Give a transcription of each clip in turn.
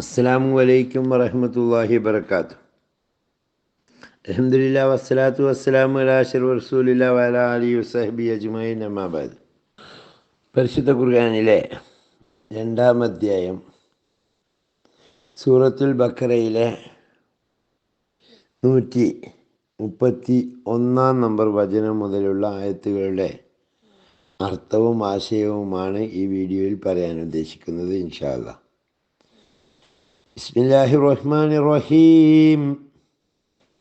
അസ്സലാമു അലൈക്കും വറഹ്മത്തുള്ളാഹി വബറകാതുഹു. അൽഹംദുലില്ലാ വസ്സലാത്തു വസ്സലാമു അലാ അഷ്റഫി റസൂലില്ലാ വഅലാ ആലിഹി വസഹ്ബിഹി അജ്മഈൻ അമ്മാ ബഅദ്. പരിശുദ്ധ ഖുർആനിലെ 2-ാം അധ്യായം സൂറത്തുൽ ബഖറയിലെ 131 നമ്പർ വചനം മുതലുള്ള ആയത്തുകളുടെ അർത്ഥവും ആശയവുമാണ് ഈ വീഡിയോയിൽ പറയാൻ ഉദ്ദേശിക്കുന്നത്. ഇൻഷാ അല്ലാഹ്. ബിസ്മില്ലാഹിർ റഹ്മാനിർ റഹീം.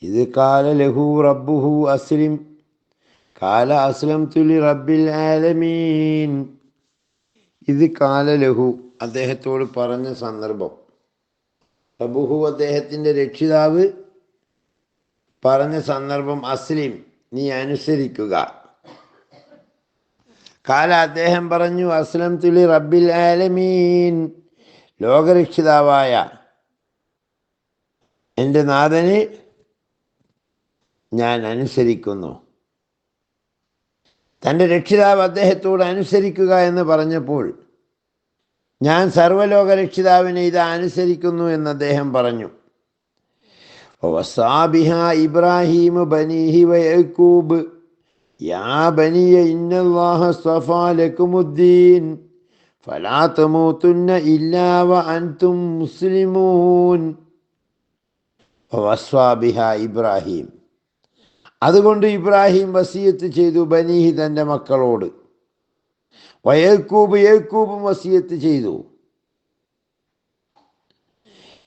ഇത് കാല ലഹു റബ്ബുഹു അസ്ലിം കാല അസ്ലംതു ലിറബ്ബിൽ ആലമീൻ. ഇത് കാല ലഹു അദ്ദേഹത്തോട് പറഞ്ഞ സന്ദർഭം. റബ്ബുഹു അദ്ദേഹത്തിൻ്റെ രക്ഷിതാവ് പറഞ്ഞ സന്ദർഭം അസ്ലിം, നീ അനുസരിക്കുക. കാല അദ്ദേഹം പറഞ്ഞു, അസ്ലംതു ലിറബ്ബിൽ ആലമീൻ, ലോകരക്ഷിതാവായ എൻ്റെ നാഥന് ഞാൻ അനുസരിക്കുന്നു. തൻ്റെ രക്ഷിതാവ് അദ്ദേഹത്തോട് അനുസരിക്കുക എന്ന് പറഞ്ഞപ്പോൾ ഞാൻ സർവ്വലോക രക്ഷിതാവിനെ ഇതാ അനുസരിക്കുന്നു എന്ന് അദ്ദേഹം പറഞ്ഞു. വസാബിഹ ഇബ്രാഹിം ബനീഹി വയഅ്കൂബ് യാ ബനിയ ഇന്നല്ലാഹ അസ്തഫാ ലക്കുമുദ്ദീൻ ഫലാ തമൂതുന്ന ഇല്ലാ വഅൻതും മുസ്ലിമൂൻ. വസ്വാബിഹ ഇബ്രാഹിം, അതുകൊണ്ട് ഇബ്രാഹിം വസിയത്ത് ചെയ്തു, ബനീഹി തൻ്റെ മക്കളോട്, വയഅ്കൂബ് യഅ്കൂബും വസിയത്ത് ചെയ്തു,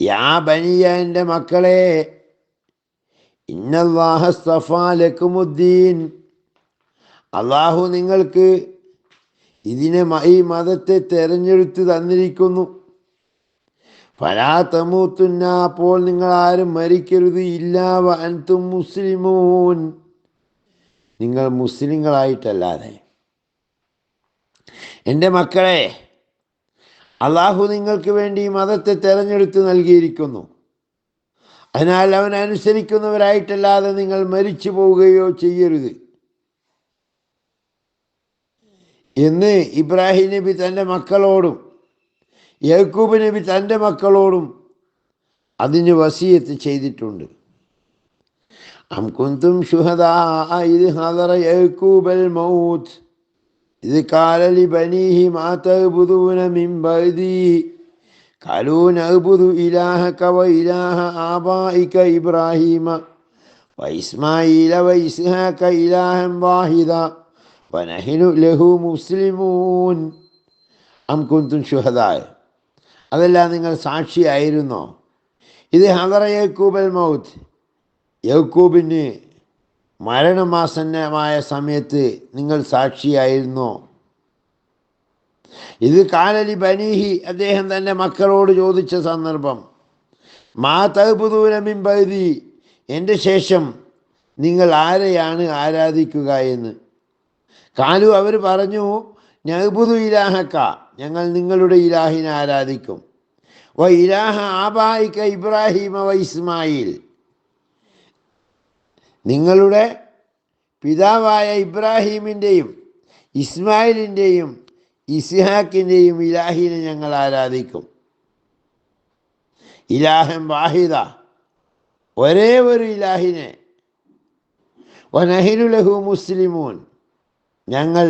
യാ ബനിയ എൻ്റെ മക്കളെ, ഇന്നല്ലാഹ അസ്തഫാ ലക്കുമുദ്ദീൻ, അള്ളാഹു നിങ്ങൾക്ക് ഈ മതത്തെ തെരഞ്ഞെടുത്ത് തന്നിരിക്കുന്നു. ഫലാ തമൂതുന്ന, അപ്പോൾ നിങ്ങൾ ആരും മരിക്കരുത്, ഇല്ലാ വഅൻതും മുസ്ലിമൂൻ, നിങ്ങൾ മുസ്ലിങ്ങളായിട്ടല്ലാതെ. എൻ്റെ മക്കളെ, അള്ളാഹു നിങ്ങൾക്ക് വേണ്ടി ഈ മതത്തെ തെരഞ്ഞെടുത്ത് നൽകിയിരിക്കുന്നു. അതിനാൽ അവൻ അനുസരിക്കുന്നവരായിട്ടല്ലാതെ നിങ്ങൾ മരിച്ചു പോവുകയോ ചെയ്യരുത് എന്ന് ഇബ്രാഹിം നബി തൻ്റെ മക്കളോടും യാക്കൂബ് നബി തൻ്റെ മക്കളോടും അതിന് വസിയത്ത് ചെയ്തിട്ടുണ്ട്. അം കുന്തും ശുഹദാ ഇദ് ഹദറ യാക്കൂബൽ മൗത്ത് ഇദ് ഖാല ലിബനീഹി മാ തഅ്ബുദൂന മിൻ ബഅദി ഖാലൂ നഅ്ബുദു ഇലാഹക വ ഇലാഹ ആബാഇക ഇബ്രാഹീമ വ ഇസ്മാഈല വ ഇസ്ഹാഖ ഇലാഹൻ വാഹിദ വ നഹ്നു ലഹു മുസ്ലിമൂൻ. അം കുന്തും ശുഹദാ, അതല്ല നിങ്ങൾ സാക്ഷിയായിരുന്നോ? ഇത് ഹദറ യാക്കൂബൽ മൗത്ത്, യാക്കൂബിന് മരണമാസന്നമായ സമയത്ത് നിങ്ങൾ സാക്ഷിയായിരുന്നോ? ഇത് കാലലി ബനീഹി, അദ്ദേഹം തൻ്റെ മക്കളോട് ചോദിച്ച സന്ദർഭം. മാ തഅ്ബുദൂന മിൻ ബഅദി, എൻ്റെ ശേഷം നിങ്ങൾ ആരെയാണ് ആരാധിക്കുക എന്ന്. കാലു, അവർ പറഞ്ഞു, നഅ്ബുദു ഇലാഹക, ഞങ്ങൾ നിങ്ങളുടെ ഇലാഹിനെ ആരാധിക്കും. വ ഇലാഹ ആബായിക ഇബ്രാഹിമ വ ഇസ്മായിൽ, നിങ്ങളുടെ പിതാവായ ഇബ്രാഹീമിൻ്റെയും ഇസ്മായിലിൻ്റെയും ഇസ്ഹാക്കിൻ്റെയും ഇലാഹിനെ ഞങ്ങൾ ആരാധിക്കും. ഇലാഹൻ വാഹിദ, ഒരേ ഒരു ഇലാഹിനെ. വ നഹ്നു ലഹു മുസ്ലിമൂൻ, ഞങ്ങൾ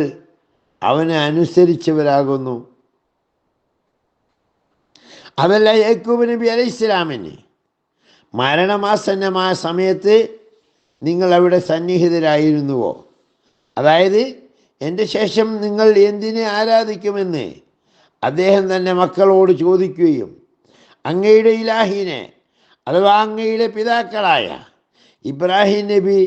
അവനെ അനുസരിച്ചവരാകുന്നു. അതല്ല, യാക്കൂബ് നബി അലൈഹിസ്സലാമിന് മരണമാസന്നമായ സമയത്ത് നിങ്ങൾ അവിടെ സന്നിഹിതരായിരുന്നുവോ? അതായത് എൻ്റെ ശേഷം നിങ്ങൾ എന്തിനെ ആരാധിക്കുമെന്ന് അദ്ദേഹം തൻ്റെ മക്കളോട് ചോദിക്കുകയും അങ്ങയുടെ ഇലാഹിനെ, അഥവാ അങ്ങയുടെ പിതാക്കളായ ഇബ്രാഹിം നബി,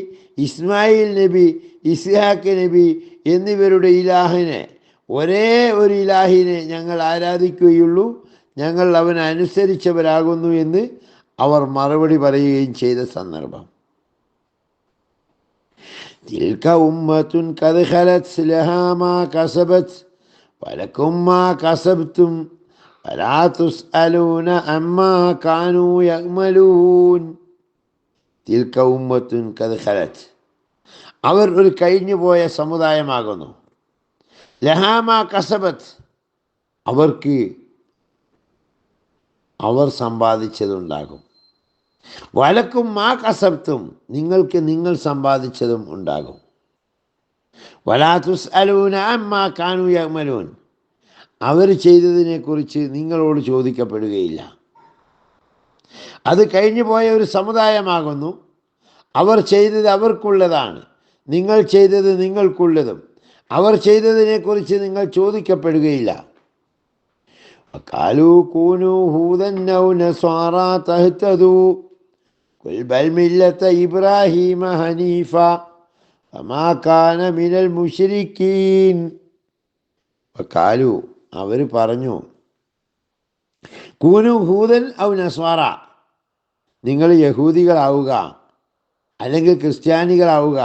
ഇസ്മായിൽ നബി, ഇസ്ഹാഖ് നബി എന്നിവരുടെ ഇലാഹിനെ, ഒരേ ഒരു ഇലാഹിനെ ഞങ്ങൾ ആരാധിക്കുകയുള്ളൂ, ഞങ്ങൾ അവനെ അനുസരിച്ചവരാകുന്നു എന്ന് അവർ മറുപടി പറയുകയും ചെയ്ത സന്ദർഭം. തിൽക ഉമ്മത്തുൻ ഖദ് ഖലത് ലഹാ മാ കസബത് വലക്കും മാ കസബ്തും വലാ തുസ്അലൂന അമ്മാ കാനൂ യഅ്മലൂൻ. തിൽക ഉമ്മത്തുൻ ഖദ് ഖലത്, അവർ ഒരു കഴിഞ്ഞുപോയ സമുദായമാകുന്നു. ലഹാ മാ കസബത്, അവർക്ക് അവർ സമ്പാദിച്ചതുണ്ടാകും. വലക്കും മാ കസബ്തും, നിങ്ങൾക്ക് നിങ്ങൾ സമ്പാദിച്ചതും ഉണ്ടാകും. വലാ തുസ്അലൂന അമ്മാ കാനൂ യഅ്മലൂൻ, അവർ ചെയ്തതിനെക്കുറിച്ച് നിങ്ങളോട് ചോദിക്കപ്പെടുകയില്ല. അത് കഴിഞ്ഞു പോയ ഒരു സമുദായമാകുന്നു. അവർ ചെയ്തത് അവർക്കുള്ളതാണ്, നിങ്ങൾ ചെയ്തത് നിങ്ങൾക്കുള്ളതും. അവർ ചെയ്തതിനെക്കുറിച്ച് നിങ്ങൾ ചോദിക്കപ്പെടുകയില്ല. വഖാലൂ കൂനൂ ഹൂദൻ ഔ നസ്വാറാ തഹ്തദൂ ഖുൽ ബൽ മില്ലത ഇബ്രാഹീമ ഹനീഫ വമാ കാന മിനൽ മുശ്രിക്കീൻ. വഖാലൂ, അവർ പറഞ്ഞു, കൂനു ഹൂദൻ ഔ നസ്വാറ, നിങ്ങൾ യഹൂദികളാവുക അല്ലെങ്കിൽ ക്രിസ്ത്യാനികളാവുക,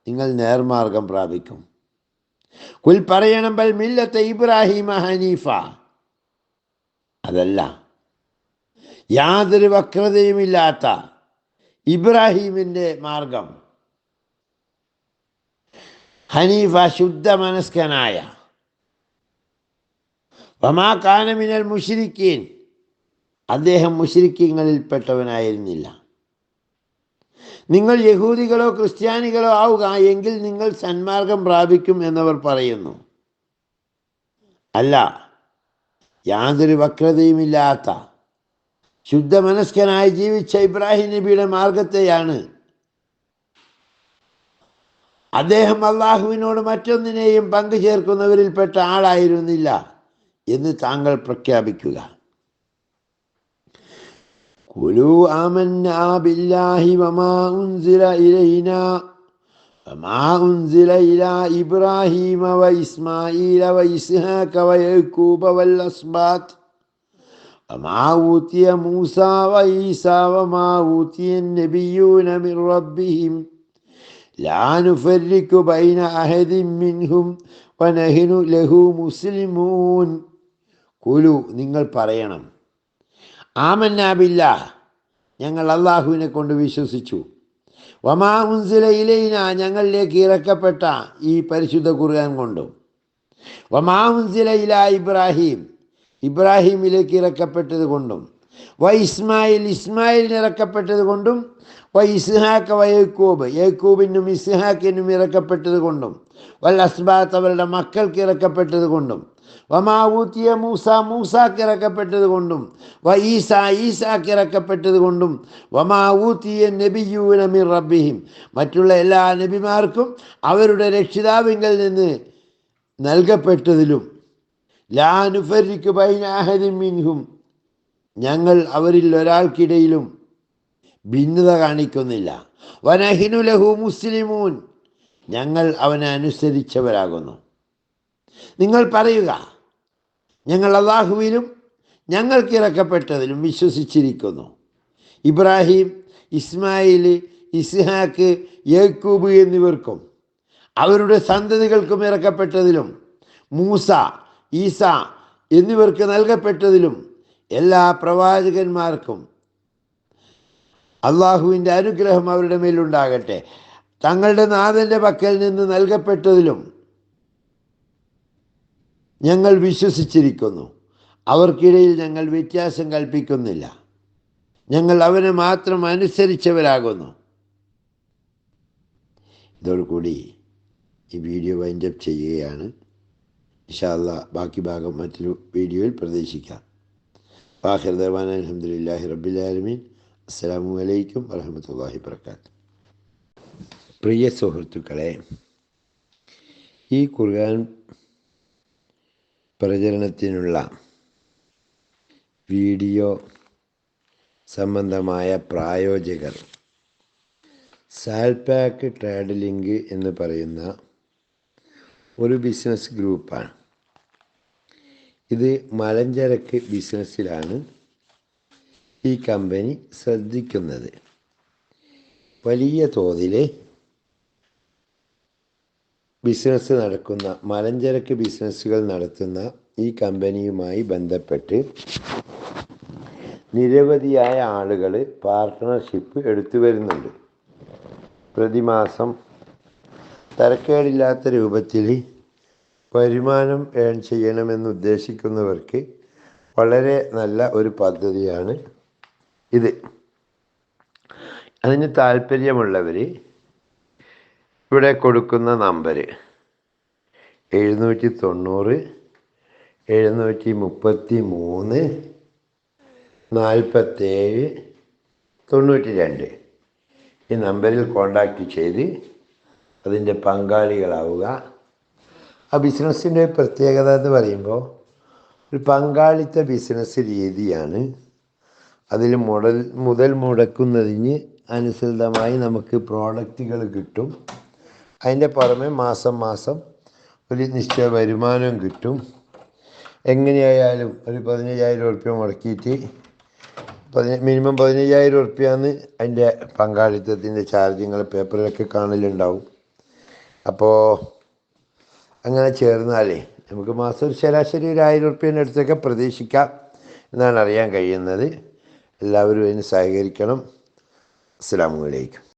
നിങ്ങൾ നേർമാർഗം പ്രാപിക്കും. കുൽ പറയണം, ബൽ മില്ലത്ത ഇബ്രാഹീമ ഹനീഫ, അതല്ല, യാതൊരു വക്രതയുമില്ലാത്ത ഇബ്രാഹീമിൻ്റെ മാർഗം, ഹനീഫ ശുദ്ധ മനസ്കനായ, വമാ കാന മിനൽ മുശ്രിക്കീൻ, അദ്ദേഹം മുശ്രിക്കീങ്ങളിൽപ്പെട്ടവനായിരുന്നില്ല. നിങ്ങൾ യഹൂദികളോ ക്രിസ്ത്യാനികളോ ആവുക, എങ്കിൽ നിങ്ങൾ സന്മാർഗം പ്രാപിക്കും എന്നവർ പറയുന്നു. അല്ല, യാതൊരു വക്രതയുമില്ലാത്ത ശുദ്ധമനസ്കനായി ജീവിച്ച ഇബ്രാഹിം നബിയുടെ മാർഗത്തെയാണ്. അദ്ദേഹം അള്ളാഹുവിനോട് മറ്റൊന്നിനെയും പങ്കു ചേർക്കുന്നവരിൽപ്പെട്ട ആളായിരുന്നില്ല എന്ന് താങ്കൾ പ്രഖ്യാപിക്കുക. ഖുലൂ ആമന്നാ ബില്ലാഹി വമാ ഉൻസില ഇലൈനാ വമാ ഉൻസില ഇലാ ഇബ്രാഹീമ വ ഇസ്മാഈല വ ഇസ്ഹാഖ വ യഅ്കൂബ വൽ അസ്ബാത്ത് വമാ ഊതിയ മൂസാ വ ഈസാ വമാ ഊതിയ നബിയ്യൂന മിർ റബ്ബിഹിം ലാ നുഫർരിഖു ബൈന അഹദിൻ മിൻഹും വ നഹ്നു ലഹു മുസ്ലിമൂൻ. ഖുലൂ, നിങ്ങൾ പറയണം, ആമന്നാ ബില്ലാഹ്, ഞങ്ങൾ അള്ളാഹുവിനെ കൊണ്ട് വിശ്വസിച്ചു. വമാ ഉൻസില ഇലൈന, ഞങ്ങളിലേക്ക് ഇറക്കപ്പെട്ട ഈ പരിശുദ്ധ ഖുർആൻ കൊണ്ടും. വമാ ഉൻസില ഇലാ ഇബ്രാഹിം, ഇബ്രാഹിമിലേക്ക് ഇറക്കപ്പെട്ടത് കൊണ്ടും. വ ഇസ്മായിൽ, ഇസ്മായിലിന് ഇറക്കപ്പെട്ടത് കൊണ്ടും. വ ഇസ്ഹാഖ വ യഅ്കൂബ്, യഅ്കൂബിനും ഇസ്ഹാഖിനും ഇറക്കപ്പെട്ടത് കൊണ്ടും. വൽ അസ്ബാത്ത്, അവരുടെ മക്കൾക്ക് ഇറക്കപ്പെട്ടത് കൊണ്ടും. വമാ ഊതിയ മൂസ, മൂസാക്ക് ഇറക്കപ്പെട്ടത് കൊണ്ടും. വ ഈസാ, ഈസാക്ക് ഇറക്കപ്പെട്ടത് കൊണ്ടും. വമാ ഊതിയ നബിയ്യൂന മിർ റബ്ബിഹിം, മറ്റുള്ള എല്ലാ നബിമാർക്കും അവരുടെ രക്ഷിതാവിങ്കൽ നിന്ന് നൽകപ്പെട്ടതിലും. ലാ നുഫർരിഖു ബൈന അഹദിൻ മിൻഹും, ഞങ്ങൾ അവരിൽ ഒരാൾക്കിടയിലും ഭിന്നത കാണിക്കുന്നില്ല. വ നഹ്നു ലഹു മുസ്ലിമൂൻ, ഞങ്ങൾ അവനെ അനുസരിച്ചവരാകുന്നു. നിങ്ങൾ പറയുക, ഞങ്ങൾ അള്ളാഹുവിലും ഞങ്ങൾക്ക് ഇറക്കപ്പെട്ടതിലും വിശ്വസിച്ചിരിക്കുന്നു. ഇബ്രാഹിം, ഇസ്മായിൽ, ഇസ്ഹാക്ക്, യാക്കൂബ് എന്നിവർക്കും അവരുടെ സന്തതികൾക്കും ഇറക്കപ്പെട്ടതിലും, മൂസ, ഈസ എന്നിവർക്ക് നൽകപ്പെട്ടതിലും, എല്ലാ പ്രവാചകന്മാർക്കും അള്ളാഹുവിൻ്റെ അനുഗ്രഹം അവരുടെ മേലുണ്ടാകട്ടെ, തങ്ങളുടെ നാഥൻ്റെ പക്കൽ നിന്ന് നൽകപ്പെട്ടതിലും ഞങ്ങൾ വിശ്വസിച്ചിരിക്കുന്നു. അവർക്കിടയിൽ ഞങ്ങൾ വ്യത്യാസം കൽപ്പിക്കുന്നില്ല. ഞങ്ങൾ അവനെ മാത്രം അനുസരിച്ചവരാകുന്നു. ഇതോടുകൂടി ഈ വീഡിയോ വൈൻഡപ്പ് ചെയ്യുകയാണ്. ഇൻഷാ അല്ലാഹ് ബാക്കി ഭാഗം മറ്റൊരു വീഡിയോയിൽ പ്രതീക്ഷിക്കാം. ആഖിർ ദഅ്വാനാ അൽഹംദുലില്ലാഹി റബ്ബിൽ ആലമീൻ. അസ്സലാമു അലൈക്കും വറഹ്മത്തുള്ളാഹി വബറകാതുഹു. പ്രിയ സുഹൃത്തുക്കളെ, ഈ ഖുർആൻ പ്രചരണത്തിനുള്ള വീഡിയോ സംബന്ധമായ പ്രായോജകർ സാൽപാക്ക് ട്രേഡ് ലിങ്ക് എന്ന് പറയുന്ന ഒരു ബിസിനസ് ഗ്രൂപ്പാണ്. ഇത് മലഞ്ചരക്ക് ബിസിനസ്സിലാണ് ഈ കമ്പനി ശ്രദ്ധിക്കുന്നത്. വലിയ തോതിൽ ബിസിനസ് നടക്കുന്ന, മലഞ്ചരക്ക് ബിസിനസ്സുകൾ നടത്തുന്ന ഈ കമ്പനിയുമായി ബന്ധപ്പെട്ട് നിരവധിയായ ആളുകൾ പാർട്ട്ണർഷിപ്പ് എടുത്തു വരുന്നുണ്ട്. പ്രതിമാസം തരക്കേടില്ലാത്ത രൂപത്തിൽ വരുമാനം ഏൺ ചെയ്യണമെന്ന് ഉദ്ദേശിക്കുന്നവർക്ക് വളരെ നല്ല ഒരു പദ്ധതിയാണ് ഇത്. അതിന് താല്പര്യമുള്ളവർ ഇവിടെ കൊടുക്കുന്ന നമ്പർ 790 733 47 92 ഈ നമ്പറിൽ കോണ്ടാക്റ്റ് ചെയ്ത് അതിൻ്റെ പങ്കാളികളാവുക. ആ ബിസിനസ്സിൻ്റെ പ്രത്യേകത എന്ന് പറയുമ്പോൾ ഒരു പങ്കാളിത്ത ബിസിനസ് രീതിയാണ്. അതിൽ മുതൽ മുടക്കുന്നതിന് അനുസൃതമായി നമുക്ക് പ്രോഡക്റ്റുകൾ കിട്ടും. അതിൻ്റെ പുറമെ മാസം മാസം ഒരു നിശ്ചയ വരുമാനം കിട്ടും. എങ്ങനെയായാലും ഒരു 15,000 ഉറുപ്പ്യ മുടക്കിയിട്ട് മിനിമം 15,000 ഉറുപ്പ്യാന്ന് അതിൻ്റെ പങ്കാളിത്തത്തിൻ്റെ ചാർജുകൾ പേപ്പറിലൊക്കെ കാണലുണ്ടാവും. അപ്പോൾ അങ്ങനെ ചേർന്നാലേ നമുക്ക് മാസം ഒരു ശരാശരി 1,000 ഉറുപ്പ്യേൻ്റെ അടുത്തൊക്കെ പ്രതീക്ഷിക്കാം എന്നാണ് അറിയാൻ കഴിയുന്നത്. എല്ലാവരും അതിന് സഹകരിക്കണം. അസ്സലാമു അലൈക്കും.